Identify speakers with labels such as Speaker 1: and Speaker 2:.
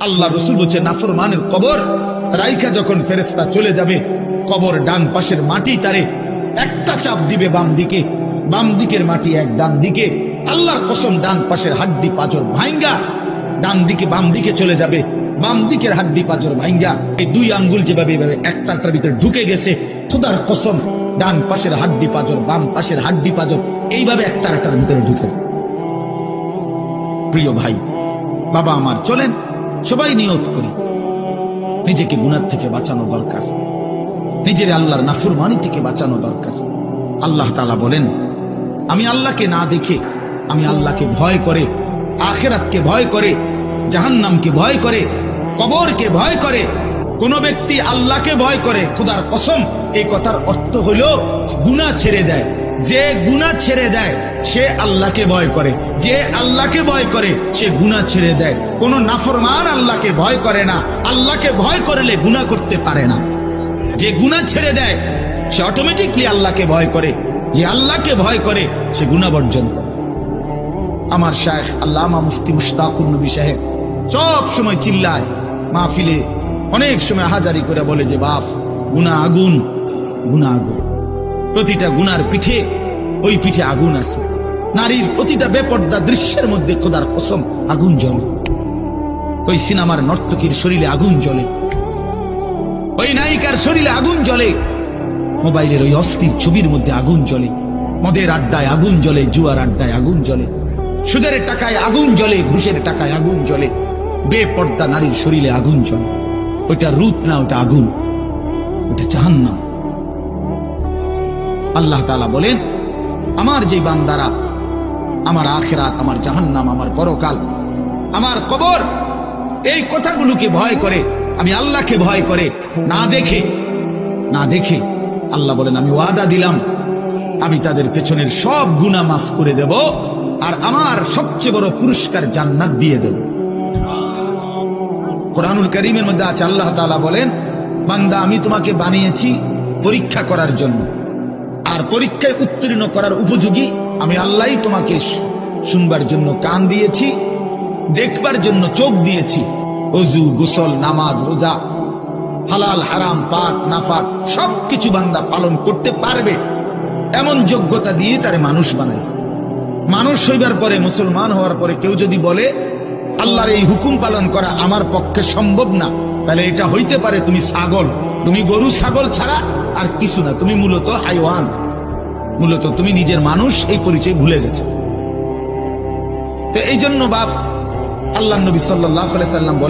Speaker 1: আল্লাহ রসুল বলছে নাফরমানের কবর রাইখা যখন ফেরেশতা চলে যাবে, কবর ডান পাশের মাটি তারে একটা চাপ দিবে বাম দিকে, বাম দিকের মাটি এক ডান দিকে। আল্লাহর কসম ডান পাশের হাড্ডি পাঁজর ভাঙ্গা ডান দিকে বাম দিকে চলে যাবে, বাম দিকের হাড্ডি পাঁজর ভাঙ্গা এই দুই আঙ্গুল যেভাবে একটার ভিতরে ঢুকে গেছে, খোদার কসম ডান পাশের হাড্ডি পাঁজর বাম পাশের হাড্ডি পাঁজর এইভাবে একটার ভিতরে ঢুকে যায়। প্রিয় ভাই বাবা আমার, চলেন সবাই নিয়ত করি নিজেকে গুনাহ থেকে বাঁচানো দরকার, নিজের আল্লাহর নাফরমানি থেকে বাঁচানো দরকার। আল্লাহ তাআলা বলেন, আমি আল্লাহকে না দেখে, আমি আল্লাহকে ভয় করে, আখিরাতকে ভয় করে, জাহান্নামকে ভয় করে, কবরকে ভয় করে, কোন ব্যক্তি আল্লাহকে ভয় করে, খোদার কসম এই কথার অর্থ হলো গুনাহ ছেড়ে দেয়। যে গুনাহ ছেড়ে দেয় সে আল্লাহকে ভয় করে, যে আল্লাহকে ভয় করে সে গুনাহ ছেড়ে দেয়। কোন নাফরমান আল্লাহকে ভয় করে না, আল্লাহকে ভয় করলে গুনাহ করতে পারে না। যে গুনাহ ছেড়ে দেয় সে অটোমেটিকলি আল্লাহকে ভয় করে, যে আল্লাহকে ভয় করে সে গুনাহ বর্জন করে। আমার শায়েখ আল্লামা মুফতি মুশতাকুর নবী সাহেব সব সময় চিল্লায় মাহফিলে, অনেক সময় হাজারি করে বলে যে বাপ গুনাহ আগুন, গুনাহ আগুন, প্রতিটা গুনার পিঠে ওই পিঠে আগুন আছে। নারীর প্রতিটা বেপর্দা দৃশ্যের মধ্যে খোদার কসম আগুন জ্বলে, ওই সিনেমার নর্তকীর শরীরে আগুন জ্বলে, ওই নায়িকার শরীরে আগুন জ্বলে, মোবাইলের ওই অস্থির ছবির মধ্যে আগুন জ্বলে, মদের আড্ডায় আগুন জ্বলে, জুয়ার আড্ডায় আগুন জ্বলে, সুদের টাকায় আগুন জ্বলে, ঘুষের টাকায় আগুন জ্বলে, বেপর্দা নারীর শরীরে আগুন জ্বলে। ওইটা রূপ না, ওটা আগুন, ওটা জাহান্নাম। আল্লাহ তাআলা বলেন, আমার যে বান্দারা আমার আখিরাত, আমার জাহান্নাম, আমার পরকাল, আমার কবর এই কথাগুলোকে ভয় করে, আমি আল্লাহকে ভয় করে, না দেখে আল্লাহ বলেন আমি ওয়াদা দিলাম আমি তাদের পেছনের সব গুনাহ মাফ করে দেব, আর আমার সবচেয়ে বড় পুরস্কার জান্নাত দিয়ে দেব। কোরআনুল কারীমের মধ্যে আছে, আল্লাহ তাআলা বলেন, বান্দা আমি তোমাকে বানিয়েছি পরীক্ষা করার জন্য, আর পরীক্ষায় উত্তীর্ণ করার উপযোগী আমি আল্লাহই তোমাকে শুনবার জন্য কান দিয়েছি, দেখবার জন্য চোখ দিয়েছি। ওযু, গোসল, নামাজ, রোজা, হালাল হারাম, পাক নাফাক সবকিছু বান্দা পালন করতে পারবে এমন যোগ্যতা দিয়ে তারে মানুষ বানাইছে। মানুষ হইবার পরে, মুসলমান হওয়ার পরে কেউ যদি বলে আল্লাহর এই হুকুম পালন করা আমার পক্ষে সম্ভব না, তাহলে এটা হইতে পারে তুমি ছাগল, তুমি গরু ছাগল ছাড়া আর কিছু না, তুমি মূলত হাইওয়ান, মূলত তুমি নিজের মানুষ এই পরিচয় ভুলে গেছো। তো এই জন্য বাপ আল্লাহ নবী সাল্লাল্লাহু আলাইহি সাল্লাম বলে